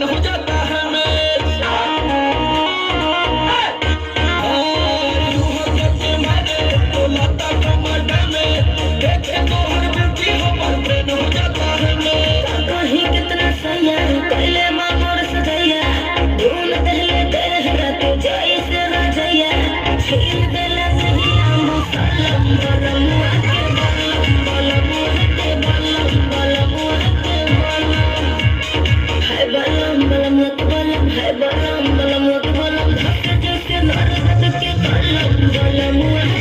brain हो जाता है मेरा यूं हो करके मारे तो लाता कमर में देखे तो हर बिल्की हो पर ब्रेन हो जाता है मेरा कहीं कितना सैया पहले मामोर सजैया ढूंढ दहले तेहरा तो जाई से रजैया छीन देला सहिया मुसलम बलम के बलम बलम के बलम बलम के बलम है बलम बलम के बलम है बलम बलम के बलम धक जैसे नरक के बलम बलम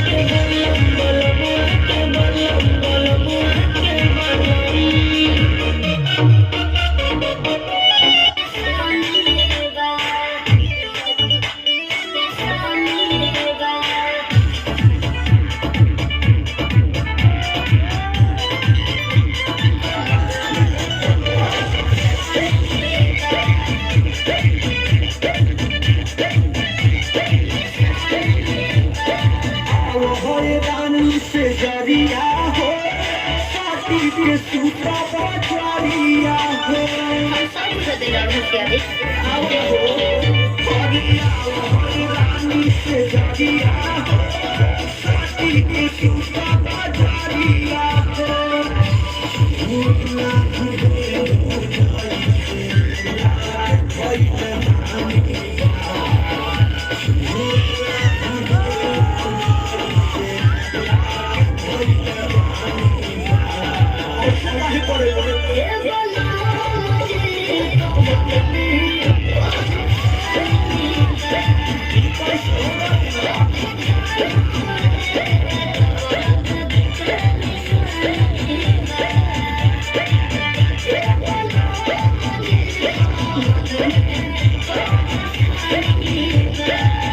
के बलम बलम के बलम बलम के से जरिया हो साथी के सूता बचारिया हो सब कुछ देला रुकिया दे रानी से जरिया हो साथी के सूता बचारिया ये